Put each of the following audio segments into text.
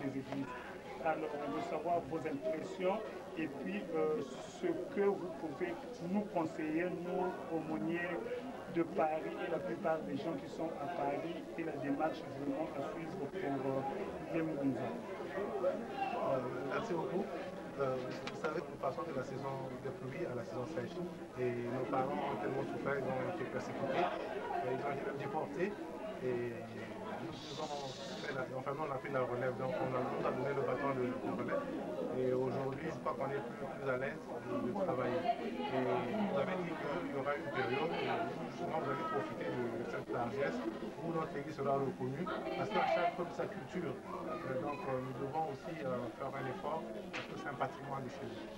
des églises. Alors, on veut savoir vos impressions et puis ce que vous pouvez nous conseiller, nous, aumôniers de Paris et la plupart des gens qui sont à Paris et la démarche vraiment à suivre pour les Ngunza. Merci beaucoup. Vous savez que nous passons de la saison de pluie à la saison sèche et nos parents ont tellement souffert, ils ont été persécutés, ils ont été déportés et nous on a fait la relève, donc on nous a donné le bâton de relève et aujourd'hui je crois qu'on est plus à l'aise de travailler. Et vous avez dit qu'il y aura une période où justement vous allez profiter de cette largesse où notre église sera reconnue parce qu'à chaque fois de sa culture, donc nous devons aussi faire un effort parce que c'est un patrimoine de chez nous.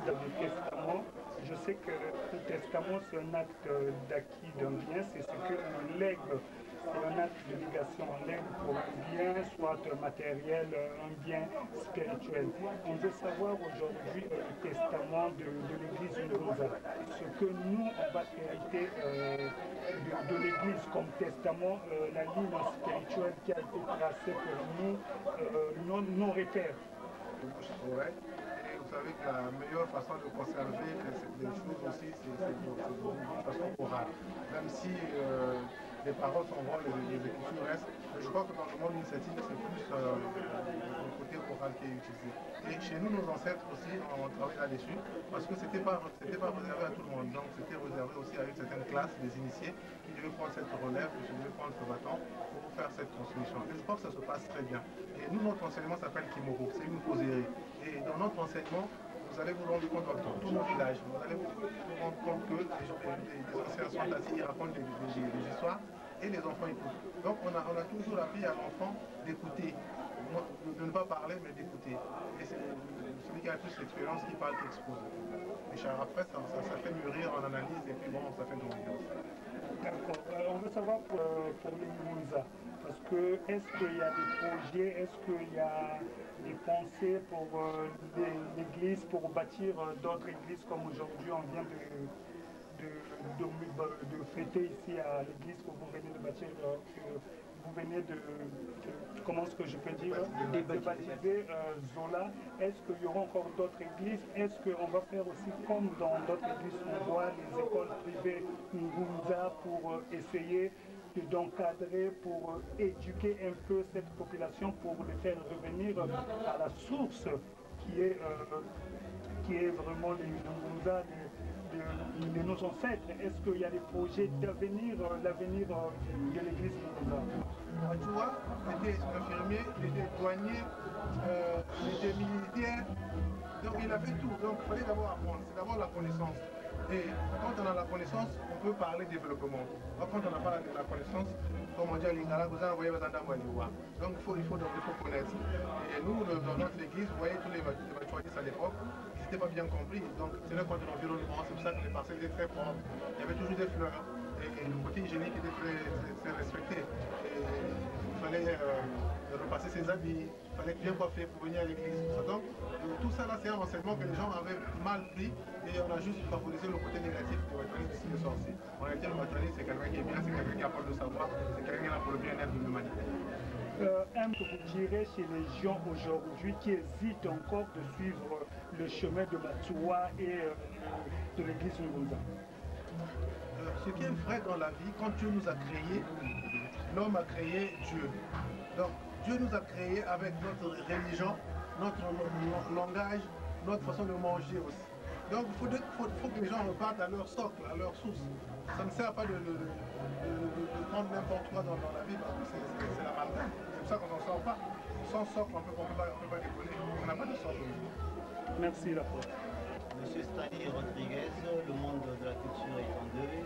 Dans le testament, je sais que le testament c'est un acte d'acquis d'un bien, c'est ce qu'on lègue, c'est un acte de légation, on lègue pour un bien, soit matériel, un bien spirituel. On veut savoir aujourd'hui le testament de l'église Ngunza, ce que nous on va hériter de l'église comme testament, la ligne spirituelle qui a été tracée pour nous, nos repères. Ouais. Et vous savez que la meilleure façon de conserver les choses aussi, c'est d'une façon orale. Même si les paroles sont bonnes, les écritures restent, mais je crois que dans le monde initiatique, c'est plus le côté oral qui est utilisé. Et chez nous, nos ancêtres aussi, on travaille là-dessus, parce que c'était pas réservé à tout le monde. Donc c'était réservé aussi à une certaine classe des initiés qui devaient prendre cette relève, qui devaient prendre ce bâton pour faire cette transmission. Et je crois que ça se passe très bien. Et nous, notre enseignement s'appelle Kimoro, c'est une causerie. Et dans notre enseignement, vous allez vous rendre compte dans tous nos villages, vous allez vous rendre compte que les anciens sont assis, ils racontent des histoires et les enfants écoutent. Donc on a toujours appris à l'enfant d'écouter, de ne pas parler mais d'écouter. Et c'est celui qui a plus d'expérience qui parle, qui expose. Et après, ça fait mûrir en analyse et puis bon, ça fait grandir. D'accord. On veut savoir pour les Ngunza, parce que est-ce qu'il y a des projets, est-ce qu'il y a des pensées pour l'église, pour bâtir d'autres églises comme aujourd'hui on vient de fêter ici à l'église que vous venez de bâtir, vous venez de comment est-ce que je peux dire, de baptiser Zola. Est-ce qu'il y aura encore d'autres églises? Est-ce qu'on va faire aussi comme dans d'autres églises, on voit les écoles privées Ngunza pour essayer d'encadrer, pour éduquer un peu cette population, pour les faire revenir à la source qui est vraiment les Ngunza de nos ancêtres. Est-ce qu'il y a des projets d'avenir, l'avenir de l'église Ngunza? Tu vois, j'étais infirmier, j'étais douanier, j'étais militaire, donc il a fait tout. Donc il fallait d'abord apprendre, c'est d'abord la connaissance. Et quand on a la connaissance, on peut parler développement. Quand on n'a pas la connaissance, comme on dit à l'Ingala, vous envoyez vos endroits. Donc il faut connaître. Et nous, dans notre église, vous voyez tous les bâtiments à l'époque, ils n'étaient pas bien compris. Donc c'est le côté de l'environnement, c'est pour ça que les parcelles étaient très propres. Il y avait toujours des fleurs. Et le côté hygiénique était très respecté. Et il fallait repasser ses habits, il fallait bien coiffer pour venir à l'église. Donc tout ça là, c'est un enseignement que les gens avaient mal pris et on a juste favorisé le côté négatif du matérialisme ici de sorcier. En réalité, le matérialisme, c'est quelqu'un qui est bien, c'est quelqu'un qui apporte le savoir, c'est quelqu'un qui est là pour le bien-être de l'humanité. Un que vous direz chez les gens aujourd'hui qui hésitent encore de suivre le chemin de Matsua et de l'église Ngunza? Ce qui est vrai dans la vie, quand Dieu nous a créés, l'homme a créé Dieu. Donc Dieu nous a créés avec notre religion, notre langage, notre façon de manger aussi. Donc il faut que les gens repartent à leur socle, à leur source. Ça ne sert pas de prendre n'importe quoi dans la vie parce que c'est la malade. C'est pour ça qu'on n'en sort pas. Sans socle, on ne peut pas décoller. On n'a pas de socle. Merci, la prof. Monsieur Stanley Rodriguez, le monde de la culture est en deuil.